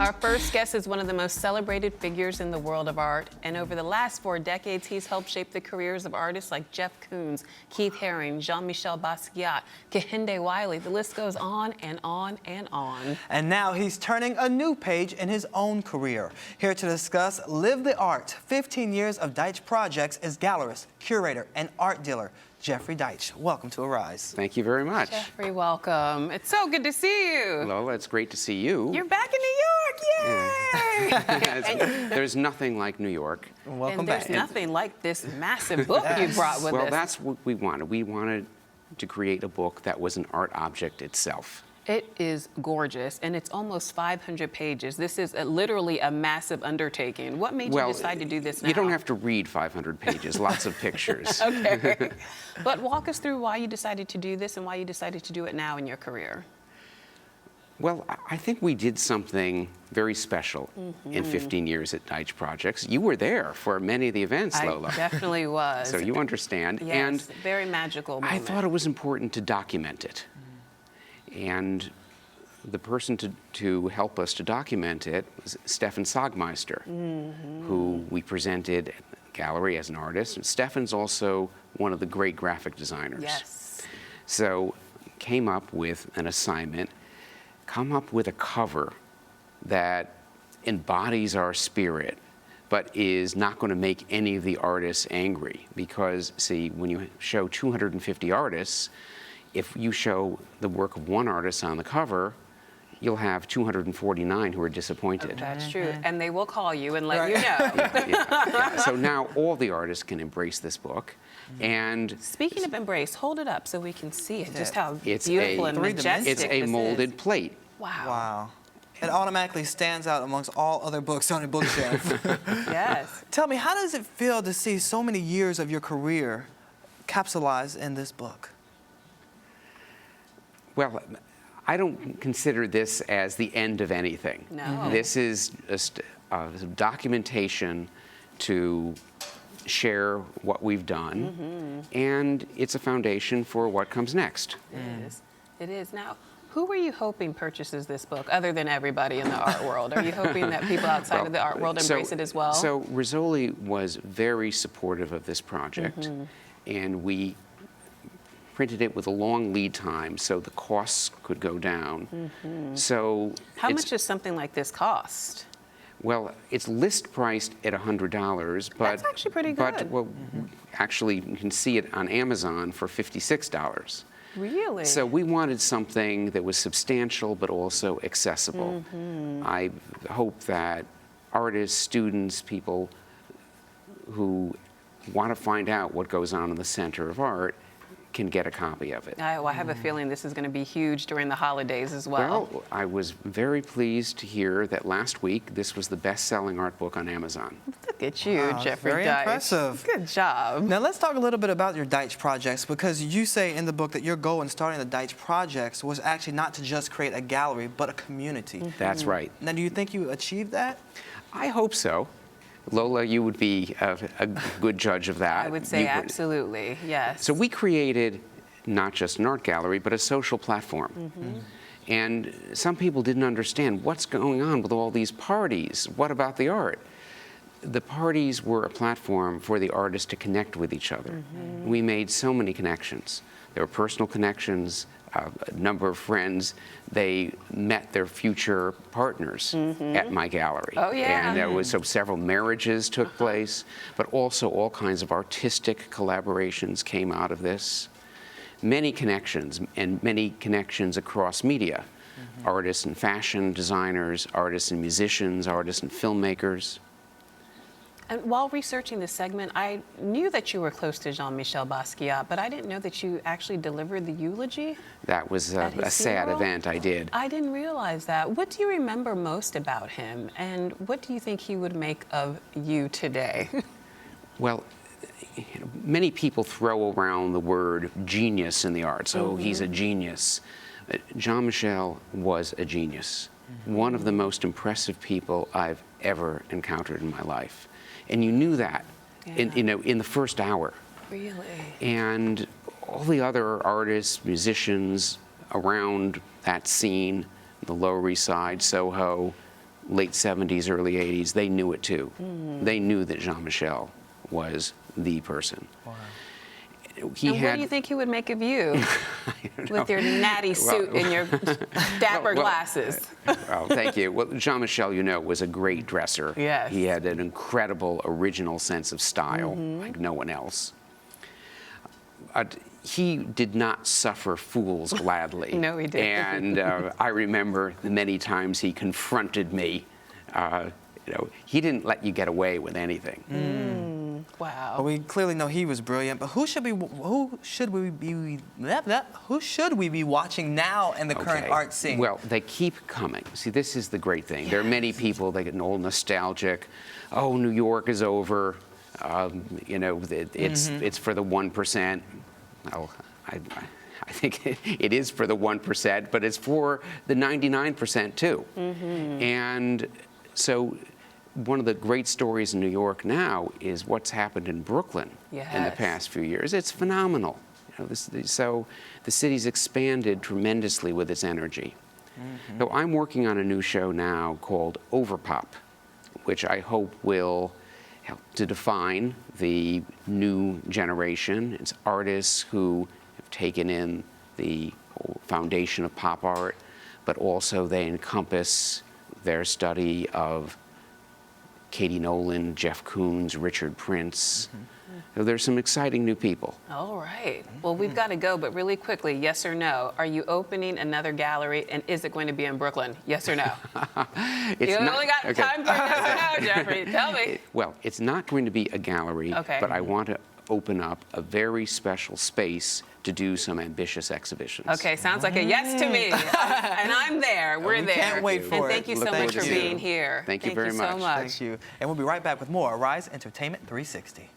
Our first guest is one of the most celebrated figures in the world of art, and over the last 4 decades, he's helped shape the careers of artists like Jeff Koons, Keith Haring, Jean-Michel Basquiat, Kehinde Wiley. The list goes on and on and on. And now he's turning a new page in his own career. Here to discuss Live the Art, 15 years of Deitch projects, is gallerist, curator, and art dealer, Jeffery Deitch. Welcome to Arise. Thank you very much. Jeffrey, welcome. It's so good to see you. Lola, it's great to see you. You're back in New York, yay! Yeah. There's nothing like New York. Welcome and back. there's nothing like this massive book you brought with us. Well, that's what we wanted. We wanted to create a book that was an art object itself. It is gorgeous, and it's almost 500 pages. This is literally a massive undertaking. What made you decide to do this now? You don't have to read 500 pages, lots of pictures. Okay. But walk us through why you decided to do this and why you decided to do it now in your career. Well, I think we did something very special in 15 years at Deitch Projects. You were there for many of the events, Lola. I definitely was. So you understand. Yes, and very magical moment. I thought it was important to document it. And the person to help us to document it was Stefan Sagmeister, who we presented at the gallery as an artist. And Stefan's also one of the great graphic designers. Yes. So came up with an assignment, come up with a cover that embodies our spirit, but is not going to make any of the artists angry. Because, see, when you show 250 artists, if you show the work of one artist on the cover, you'll have 249 who are disappointed. That's true. And they will call you and let you know. Yeah. So now all the artists can embrace this book. And speaking of embrace, hold it up so we can see it, just how it's beautiful and majestic it's a molded plate. Wow. Wow. It automatically stands out amongst all other books on the bookshelf. Yes. Tell me, how does it feel to see so many years of your career capsulized in this book? Well, I don't consider this as the end of anything. No. This is just documentation to share what we've done, and it's a foundation for what comes next. It is. It is. Now, who were you hoping purchases this book, other than everybody in the art world? Are you hoping that people outside of the art world embrace it as well? So Rizzoli was very supportive of this project, and we printed it with a long lead time so the costs could go down. So how much does something like this cost? Well, it's list priced at $100, but that's actually pretty good. But well, actually, you can see it on Amazon for $56. Really? So we wanted something that was substantial but also accessible. I hope that artists, students, people who want to find out what goes on in the center of art can get a copy of it. I have a feeling this is going to be huge during the holidays as well. Well, I was very pleased to hear that last week this was the best-selling art book on Amazon. Look at you, Wow, Jeffrey very Deitch. impressive. Good job. Now let's talk a little bit about your Deitch projects, because you say in the book that your goal in starting the Deitch projects was actually not to just create a gallery, but a community. That's right. Now, do you think you achieved that? I hope so. Lola, you would be a good judge of that. I would say absolutely, yes. So we created not just an art gallery, but a social platform. And some people didn't understand what's going on with all these parties. What about the art? The parties were a platform for the artists to connect with each other. We made so many connections. There were personal connections, a number of friends. They met their future partners at my gallery. Oh, yeah. And there was several marriages took place, but also all kinds of artistic collaborations came out of this. Many connections, and many connections across media. Artists in fashion, designers, artists and musicians, artists and filmmakers. And while researching this segment, I knew that you were close to Jean-Michel Basquiat, but I didn't know that you actually delivered the eulogy. That was at his a sad funeral? event, I did. I didn't realize that. What do you remember most about him, and what do you think he would make of you today? Well, many people throw around the word genius in the arts. Oh, he's a genius. Jean-Michel was a genius. One of the most impressive people I've ever encountered in my life. And you knew that in the first hour. Really? And all the other artists, musicians around that scene, the Lower East Side, Soho, late 70s, early 80s, they knew it too. They knew that Jean-Michel was the person. Wow. What do you think he would make of you with your natty suit and your dapper glasses? Well, thank you. Well, Jean-Michel, you know, was a great dresser. Yes. He had an incredible original sense of style like no one else. He did not suffer fools gladly. No, he didn't. And I remember the many times he confronted me. You know, he didn't let you get away with anything. Wow. Well, we clearly know he was brilliant, but who should we be watching now in the current Okay. art scene? Well, they keep coming. See, this is the great thing. There are many people that get all nostalgic. Oh, New York is over. You know, it's for the 1%. Oh, I think it is for the 1%, but it's for the 99% too. And so one of the great stories in New York now is what's happened in Brooklyn in the Yes. past few years. It's phenomenal. You know, so the city's expanded tremendously with its energy. So I'm working on a new show now called Overpop, which I hope will help to define the new generation. It's artists who have taken in the whole foundation of pop art, but also they encompass their study of Katie Nolan, Jeff Koons, Richard Prince. So there's some exciting new people. All right. Well, we've got to go, but really quickly, yes or no? Are you opening another gallery, and is it going to be in Brooklyn? Yes or no? It's You not- only got okay. time for yes or no, Jeffrey. Tell me. Well, it's not going to be a gallery, Okay. but I want to open up a very special space to do some ambitious exhibitions. Okay, sounds like a yes to me. And I'm there. We're We there. can't wait And for it. thank you so Look much forward for to seeing being you. here. Thank you very so much. much. Thank you. And we'll be right back with more Arise Entertainment 360.